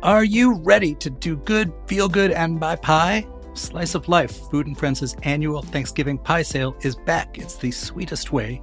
Are you ready to do good, feel good, and buy pie? Slice of Life, Food and Friends' annual Thanksgiving pie sale is back. It's the sweetest way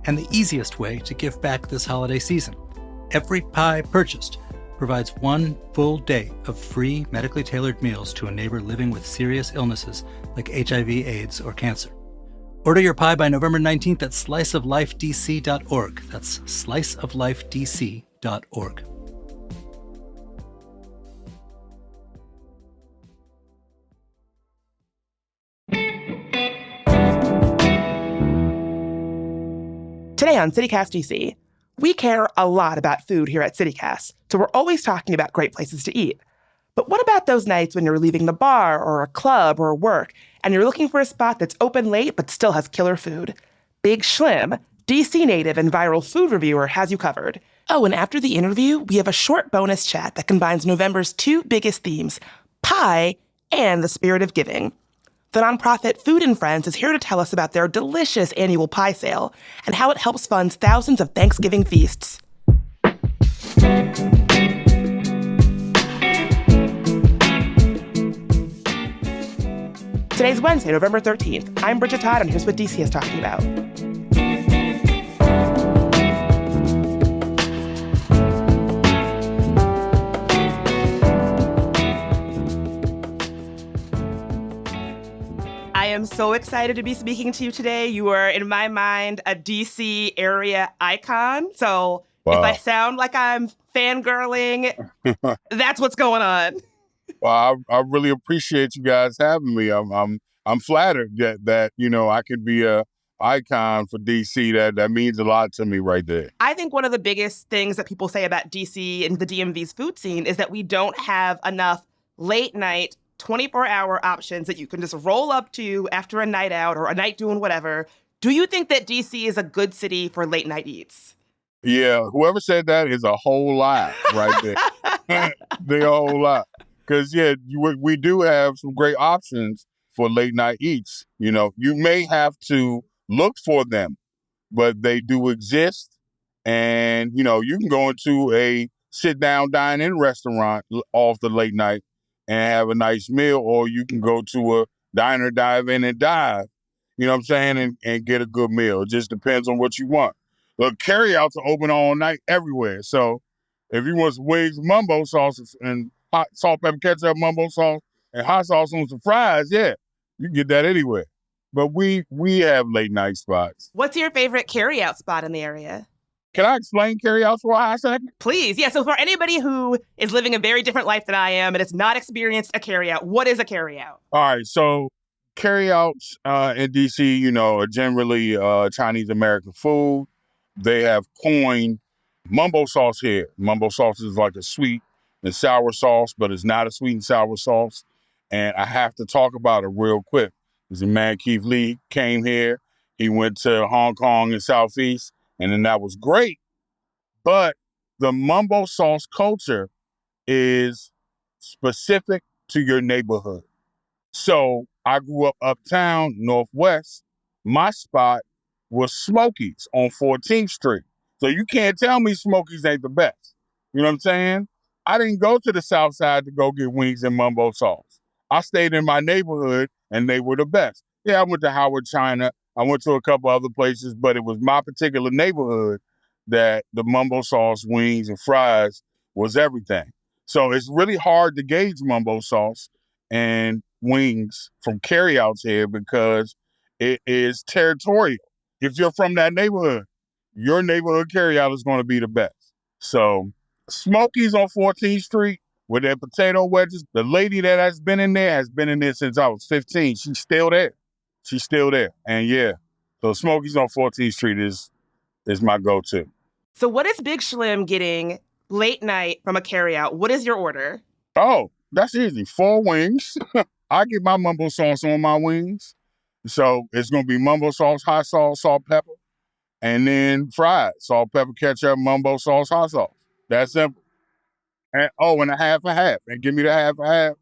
and the easiest way to give back this holiday season. Every pie purchased provides one full day of free medically tailored meals to a neighbor living with serious illnesses like HIV, AIDS, or cancer. Order your pie by November 19th at sliceoflifedc.org. That's sliceoflifedc.org. Today on CityCast DC, we care a lot about food here at CityCast, so we're always talking about great places to eat. But what about those nights when you're leaving the bar or a club or work and you're looking for a spot that's open late but still has killer food? Big Schlim, DC native and viral food reviewer, has you covered. Oh, and after the interview, we have a short bonus chat that combines November's two biggest themes, pie and the spirit of giving. The nonprofit Food and Friends is here to tell us about their delicious annual pie sale and how it helps fund thousands of Thanksgiving feasts. Today's Wednesday, November 13th. I'm Bridget Todd, and here's what DC is talking about. I am so excited to be speaking to you today. You are, in my mind, a DC area icon. So If I sound like I'm fangirling, that's what's going on. Well, I really appreciate you guys having me. I'm flattered that I could be a icon for DC. That means a lot to me right there. I think one of the biggest things that people say about DC and the DMV's food scene is that we don't have enough late night 24-hour options that you can just roll up to after a night out or a night doing whatever. Do you think that DC is a good city for late night eats? Yeah, whoever said that is a whole lot right there. They're a whole lot. Because, we do have some great options for late night eats. You may have to look for them, but they do exist. And, you can go into a sit-down dine-in restaurant off the late night and have a nice meal, or you can go to a diner, dive in and dive, you know what I'm saying, and get a good meal. It just depends on what you want. Look, carryouts are open all night everywhere. So if you want some wings, mumbo sauces, and hot salt, pepper, ketchup, mumbo sauce, and hot sauce on some fries, you can get that anywhere. But we have late night spots. What's your favorite carryout spot in the area? Can I explain carryouts for a second? Please. Yeah. So for anybody who is living a very different life than I am and has not experienced a carryout, what is a carryout? All right. So carryouts in DC, are generally Chinese American food. They have coined mumbo sauce here. Mumbo sauce is like a sweet and sour sauce, but it's not a sweet and sour sauce. And I have to talk about it real quick. There's a man, Keith Lee, came here. He went to Hong Kong and Southeast, and then that was great. But the mumbo sauce culture is specific to your neighborhood. So I grew up uptown, Northwest. My spot was Smokies on 14th Street. So you can't tell me Smokies ain't the best. You know what I'm saying? I didn't go to the South Side to go get wings and mumbo sauce. I stayed in my neighborhood, and they were the best. Yeah, I went to Howard China. I went to a couple other places, but it was my particular neighborhood that the mumbo sauce, wings, and fries was everything. So it's really hard to gauge mumbo sauce and wings from carryouts here because it is territorial. If you're from that neighborhood, your neighborhood carryout is going to be the best. So Smokies on 14th Street with their potato wedges, the lady that has been in there since I was 15. She's still there. And so Smokies on 14th Street is my go-to. So what is Big Schlim getting late night from a carryout? What is your order? Oh, that's easy. 4 wings. I get my mumbo sauce on my wings. So it's going to be mumbo sauce, hot sauce, salt, pepper, and then fries. Salt, pepper, ketchup, mumbo sauce, hot sauce. That's simple. And a half a half. And give me the half a half,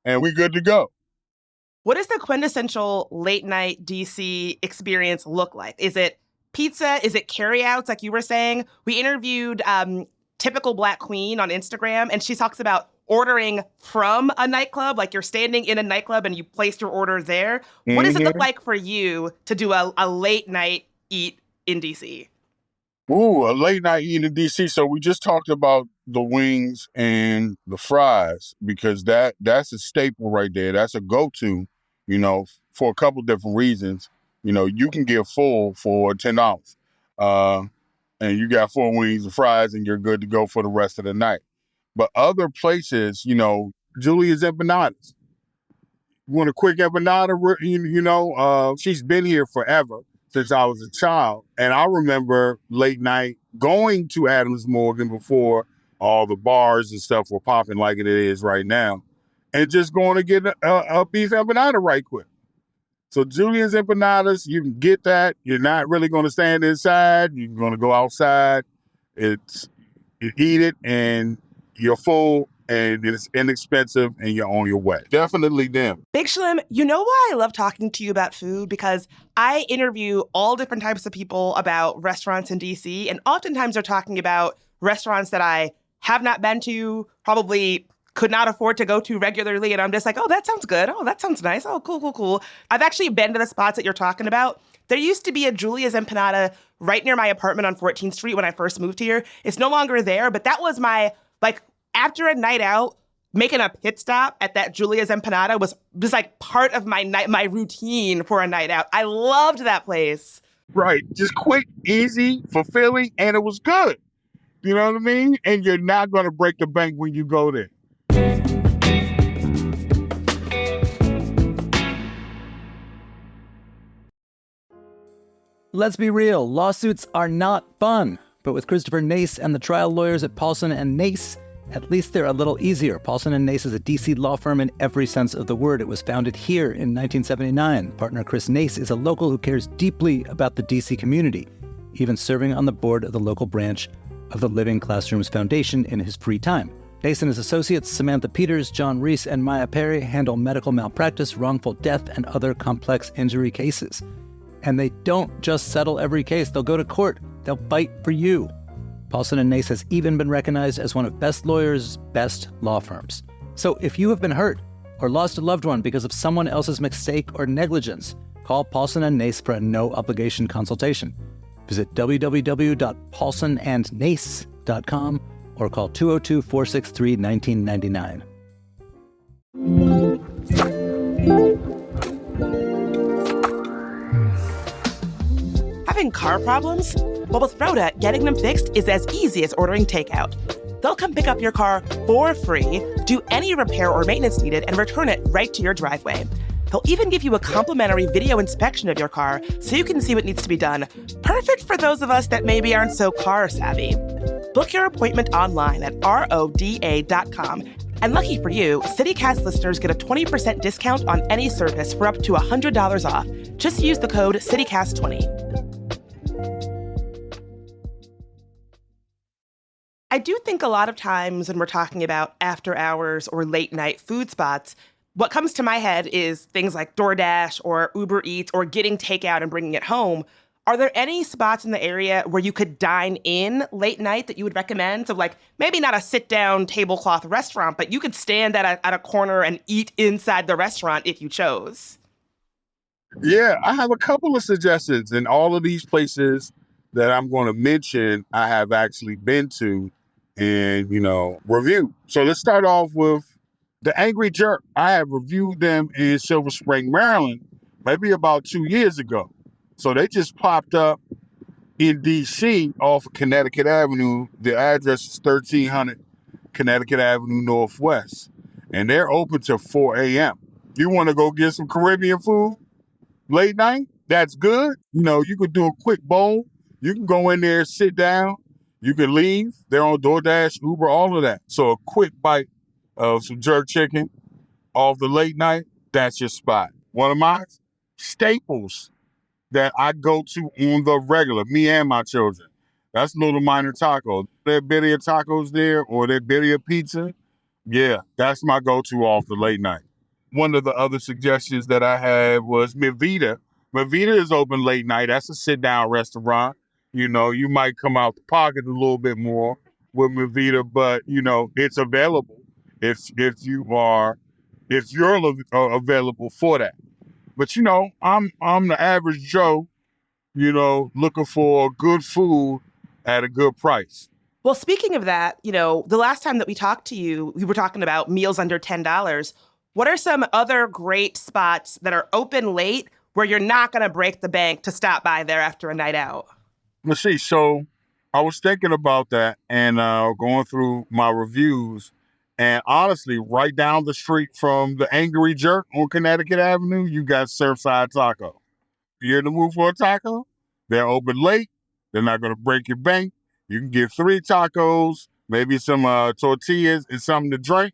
and we good to go. What does the quintessential late night DC experience look like? Is it pizza? Is it carryouts, like you were saying? We interviewed Typical Black Queen on Instagram, and she talks about ordering from a nightclub, like you're standing in a nightclub and you place your order there. What does it look like for you to do a late night eat in DC? Ooh, a late night eating in DC. So we just talked about the wings and the fries because that's a staple right there. That's a go-to, for a couple different reasons. You can get full for $10. And you got 4 wings and fries and you're good to go for the rest of the night. But other places, Julia's Empanadas. You want a quick empanada? She's been here forever since I was a child. And I remember late night going to Adams Morgan before all the bars and stuff were popping like it is right now, and just going to get a beef empanada right quick. So Julia's Empanadas, you can get that. You're not really going to stand inside. You're going to go outside. You eat it, and you're full, and it's inexpensive, and you're on your way. Definitely them. Big Schlim, you know why I love talking to you about food? Because I interview all different types of people about restaurants in DC, and oftentimes they're talking about restaurants that I have not been to, probably could not afford to go to regularly. And I'm just like, oh, that sounds good. Oh, that sounds nice. Oh, cool. I've actually been to the spots that you're talking about. There used to be a Julia's Empanada right near my apartment on 14th Street when I first moved here. It's no longer there, but that was my, after a night out, making a pit stop at that Julia's Empanada was just like part of my routine for a night out. I loved that place. Right. Just quick, easy, fulfilling, and it was good. You know what I mean? And you're not going to break the bank when you go there. Let's be real, lawsuits are not fun. But with Christopher Nace and the trial lawyers at Paulson and Nace, at least they're a little easier. Paulson and Nace is a DC law firm in every sense of the word. It was founded here in 1979. Partner Chris Nace is a local who cares deeply about the DC community, even serving on the board of the local branch of the Living Classrooms Foundation in his free time. Nace and his associates, Samantha Peters, John Reese, and Maya Perry, handle medical malpractice, wrongful death, and other complex injury cases. And they don't just settle every case. They'll go to court. They'll fight for you. Paulson and Nace has even been recognized as one of Best Lawyers' best law firms. So if you have been hurt or lost a loved one because of someone else's mistake or negligence, call Paulson and Nace for a no-obligation consultation. Visit www.paulsonandnace.com or call 202-463-1999. Having car problems? Well, with Rhoda, getting them fixed is as easy as ordering takeout. They'll come pick up your car for free, do any repair or maintenance needed, and return it right to your driveway. They'll even give you a complimentary video inspection of your car so you can see what needs to be done. Perfect for those of us that maybe aren't so car savvy. Book your appointment online at roda.com. And lucky for you, CityCast listeners get a 20% discount on any service for up to $100 off. Just use the code CityCast20. I do think a lot of times when we're talking about after hours or late night food spots, what comes to my head is things like DoorDash or Uber Eats or getting takeout and bringing it home. Are there any spots in the area where you could dine in late night that you would recommend? So maybe not a sit-down tablecloth restaurant, but you could stand at a corner and eat inside the restaurant if you chose. Yeah, I have a couple of suggestions. And all of these places that I'm going to mention, I have actually been to and, reviewed. So let's start off with the Angry Jerk. I have reviewed them in Silver Spring, Maryland, maybe about 2 years ago. So they just popped up in D.C. off of Connecticut Avenue. The address is 1300 Connecticut Avenue Northwest. And they're open till 4 a.m. You want to go get some Caribbean food late night? That's good. You could do a quick bowl. You can go in there, sit down. You can leave. They're on DoorDash, Uber, all of that. So a quick bite of some jerk chicken off the late night, that's your spot. One of my staples that I go to on the regular, me and my children, that's Little Minor Taco. Their birria tacos there or their birria pizza, yeah, that's my go-to off the late night. One of the other suggestions that I had was Mivita. Mivita is open late night. That's a sit-down restaurant. You might come out the pocket a little bit more, with Mavita, but it's available if you're available for that. But I'm the average Joe, looking for good food at a good price. Well, speaking of that, the last time that we talked to you, we were talking about meals under $10. What are some other great spots that are open late where you're not going to break the bank to stop by there after a night out? Let's see. So I was thinking about that and going through my reviews. And honestly, right down the street from the Angry Jerk on Connecticut Avenue, you got Surfside Taco. If you're in the mood for a taco, they're open late. They're not going to break your bank. You can get 3 tacos, maybe some tortillas and something to drink.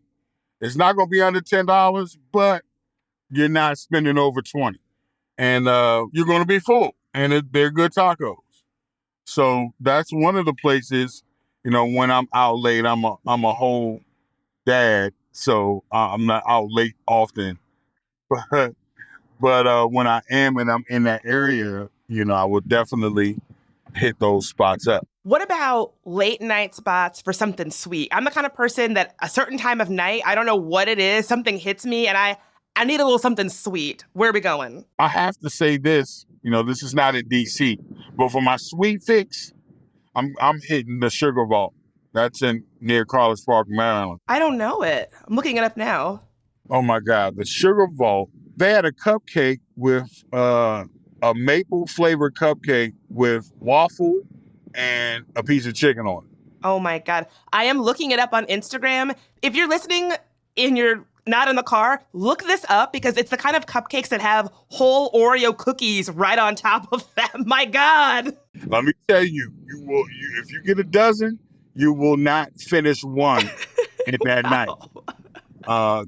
It's not going to be under $10, but you're not spending over 20. And you're going to be full. And they're good tacos. So that's one of the places, when I'm out late, I'm a whole dad, so I'm not out late often. But when I am and I'm in that area, I would definitely hit those spots up. What about late night spots for something sweet? I'm the kind of person that a certain time of night, I don't know what it is, something hits me and I need a little something sweet. Where are we going? I have to say this, this is not in DC, but for my sweet fix, I'm hitting the Sugar Vault. That's near College Park, Maryland. I don't know it. I'm looking it up now. Oh my God, the Sugar Vault. They had a cupcake with a maple flavored cupcake with waffle and a piece of chicken on it. Oh my God. I am looking it up on Instagram. If you're listening and you're not in the car, look this up because it's the kind of cupcakes that have whole Oreo cookies right on top of them. My God. Let me tell you, if you get a dozen, you will not finish one in that night.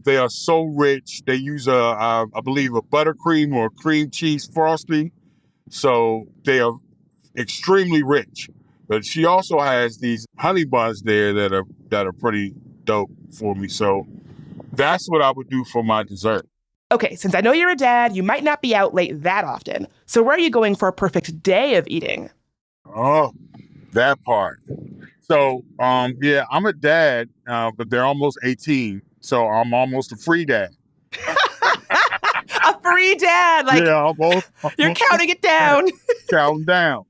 They are so rich. They use I believe a buttercream or cream cheese frosting. So they are extremely rich. But she also has these honey buns there that are pretty dope for me. So that's what I would do for my dessert. Okay, since I know you're a dad, you might not be out late that often. So where are you going for a perfect day of eating? Oh, that part. So, yeah, I'm a dad, but they're almost 18. So I'm almost a free dad. A free dad. Yeah, you're counting it down. Counting down.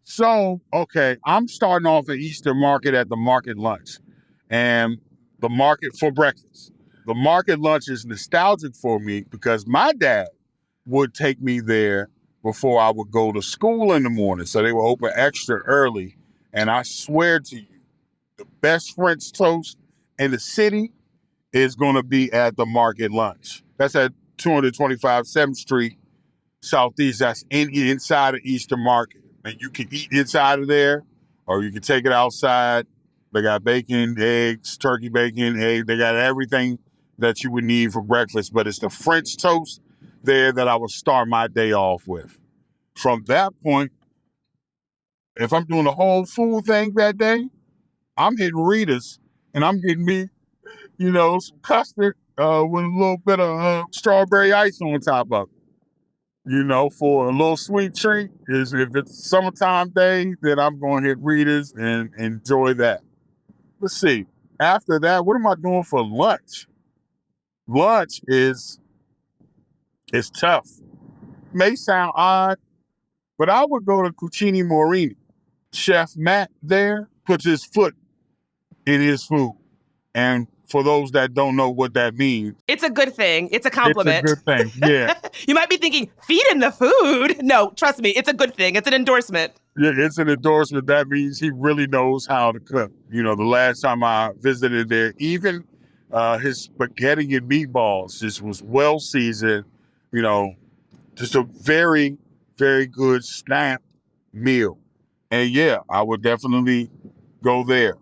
So, okay, I'm starting off at Easter Market at the market lunch and the market for breakfast. The market lunch is nostalgic for me because my dad would take me there before I would go to school in the morning. So they were open extra early. And I swear to you, the best French toast in the city is going to be at the market lunch. That's at 225 7th Street, Southeast. That's inside of Easter Market. And you can eat inside of there or you can take it outside. They got bacon, eggs, turkey bacon, eggs. They got everything that you would need for breakfast. But it's the French toast there that I would start my day off with. From that point, if I'm doing the whole food thing that day, I'm hitting Rita's and I'm getting me, some custard with a little bit of strawberry ice on top of it. For a little sweet treat. If it's summertime day, then I'm going to hit Rita's and enjoy that. Let's see. After that, what am I doing for lunch? Lunch is tough. May sound odd, but I would go to Cucini Morini. Chef Matt there puts his foot in his food. And for those that don't know what that means, it's a good thing. It's a compliment. It's a good thing, yeah. You might be thinking, feeding the food? No, trust me, it's a good thing. It's an endorsement. Yeah, it's an endorsement. That means he really knows how to cook. The last time I visited there, even his spaghetti and meatballs just was well seasoned, just a very, very good snap meal. And yeah, I would definitely go there.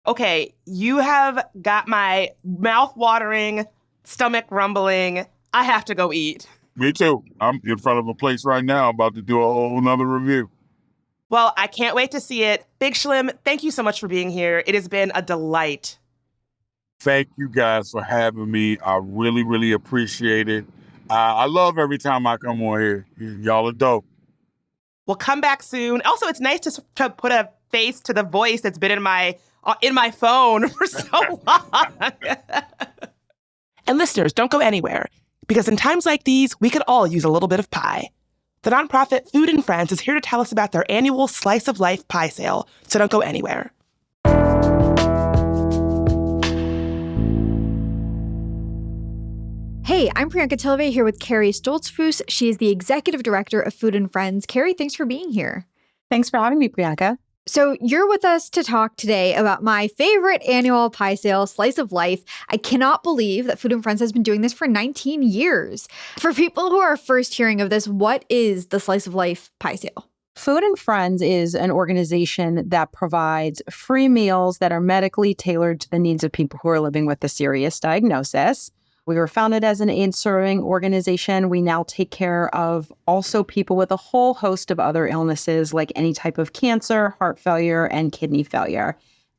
Okay, you have got my mouth watering, stomach rumbling. I have to go eat. Me too. I'm in front of a place right now about to do a whole nother review. Well, I can't wait to see it. Big Schlim, thank you so much for being here. It has been a delight. Thank you guys for having me. I really, really appreciate it. I love every time I come on here. Y'all are dope. We'll come back soon. Also, it's nice to put a face to the voice that's been in my in my phone for so long. And listeners, don't go anywhere, because in times like these, we could all use a little bit of pie. The nonprofit Food and Friends is here to tell us about their annual Slice of Life pie sale, so don't go anywhere. Hey, I'm Priyanka Tilve here with Carrie Stoltzfus. She is the executive director of Food and Friends. Carrie, thanks for being here. Thanks for having me, Priyanka. So you're with us to talk today about my favorite annual pie sale, Slice of Life. I cannot believe that Food and Friends has been doing this for 19 years. For people who are first hearing of this, what is the Slice of Life pie sale? Food and Friends is an organization that provides free meals that are medically tailored to the needs of people who are living with a serious diagnosis. We were founded as an aid-serving organization. We now take care of also people with a whole host of other illnesses like any type of cancer, heart failure, and kidney failure.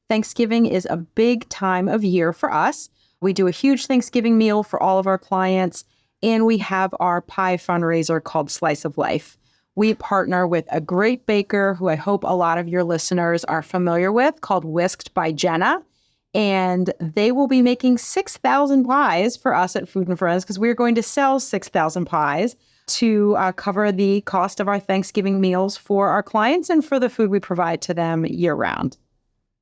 Thanksgiving is a big time of year for us. We do a huge Thanksgiving meal for all of our clients, and we have our pie fundraiser called Slice of Life. We partner with a great baker who I hope a lot of your listeners are familiar with, called Whisked by Jenna. And they will be making 6,000 pies for us at Food and Friends, because we're going to sell 6,000 pies to cover the cost of our Thanksgiving meals for our clients and for the food we provide to them year round.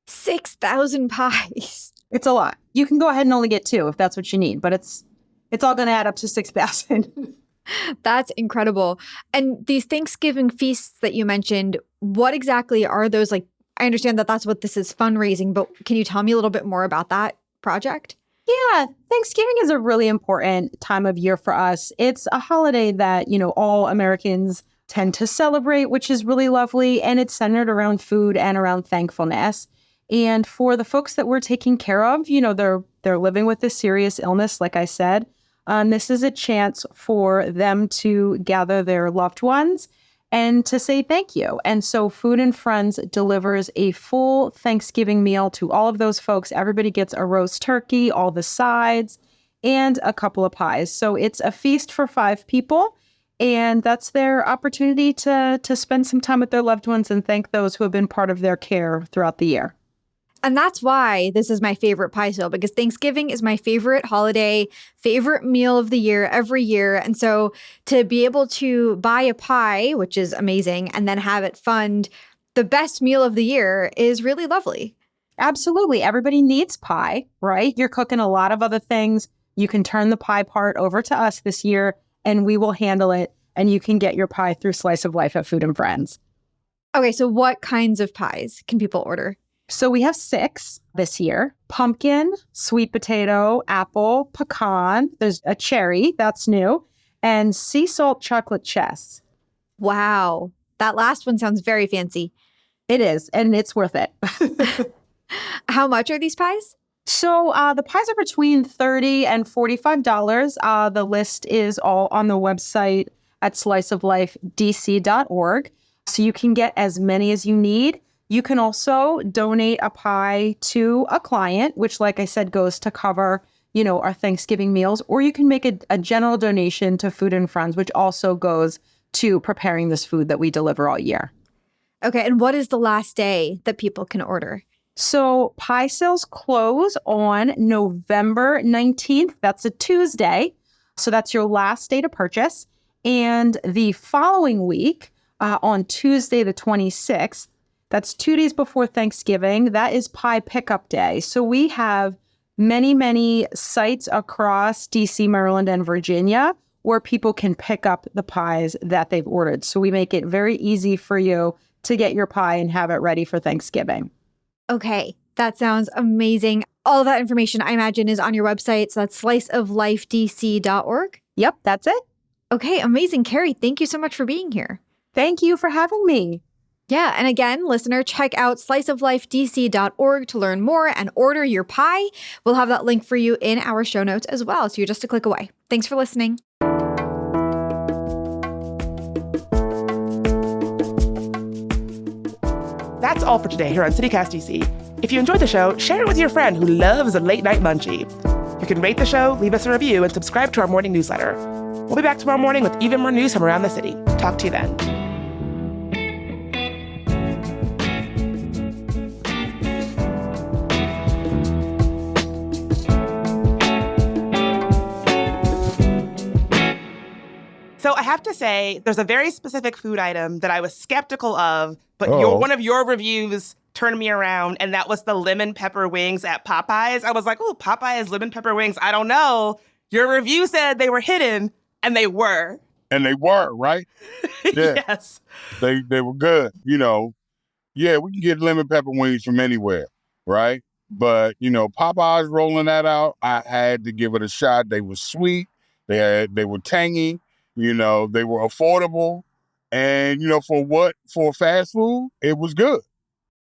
6,000 pies. It's a lot. You can go ahead and only get 2 if that's what you need, but it's all going to add up to 6,000. That's incredible. And these Thanksgiving feasts that you mentioned, what exactly are those like? I understand that that's what this is, fundraising, but can you tell me a little bit more about that project? Yeah, Thanksgiving is a really important time of year for us. It's a holiday that, all Americans tend to celebrate, which is really lovely. And it's centered around food and around thankfulness. And for the folks that we're taking care of, they're living with a serious illness, like I said. This is a chance for them to gather their loved ones and to say thank you. And so Food and Friends delivers a full Thanksgiving meal to all of those folks. Everybody gets a roast turkey, all the sides, and a couple of pies. So it's a feast for 5 people, and that's their opportunity to spend some time with their loved ones and thank those who have been part of their care throughout the year. And that's why this is my favorite pie sale, because Thanksgiving is my favorite holiday, favorite meal of the year every year. And so to be able to buy a pie, which is amazing, and then have it fund the best meal of the year is really lovely. Absolutely. Everybody needs pie, right? You're cooking a lot of other things. You can turn the pie part over to us this year, and we will handle it. And you can get your pie through Slice of Life at Food and Friends. Okay, so what kinds of pies can people order? So we have 6 this year: pumpkin, sweet potato, apple, pecan. There's a cherry, that's new, and sea salt chocolate chess. Wow. That last one sounds very fancy. It is, and it's worth it. How much are these pies? So the pies are between $30 and $45. The list is all on the website at sliceoflifedc.org. So you can get as many as you need. You can also donate a pie to a client, which, like I said, goes to cover, our Thanksgiving meals. Or you can make a general donation to Food and Friends, which also goes to preparing this food that we deliver all year. Okay, and what is the last day that people can order? So pie sales close on November 19th. That's a Tuesday. So that's your last day to purchase. And the following week, on Tuesday the 26th, that's 2 days before Thanksgiving. That is Pie Pickup Day. So we have many, many sites across DC, Maryland, and Virginia where people can pick up the pies that they've ordered. So we make it very easy for you to get your pie and have it ready for Thanksgiving. Okay, that sounds amazing. All of that information, I imagine, is on your website. So that's sliceoflifedc.org. Yep, that's it. Okay, amazing. Carrie, thank you so much for being here. Thank you for having me. Yeah, and again, listener, check out sliceoflifedc.org to learn more and order your pie. We'll have that link for you in our show notes as well, so you're just a click away. Thanks for listening. That's all for today here on CityCast DC. If you enjoyed the show, share it with your friend who loves a late-night munchie. You can rate the show, leave us a review, and subscribe to our morning newsletter. We'll be back tomorrow morning with even more news from around the city. Talk to you then. have to say, there's a very specific food item that I was skeptical of, but one of your reviews turned me around, and that was the lemon pepper wings at Popeyes. I was like, oh, Popeyes lemon pepper wings. I don't know. Your review said they were hidden, and they were. And they were, right? Yeah. Yes. They were good. Yeah, we can get lemon pepper wings from anywhere, right? But, Popeyes rolling that out, I had to give it a shot. They were sweet. They were tangy. They were affordable. And, for fast food, it was good.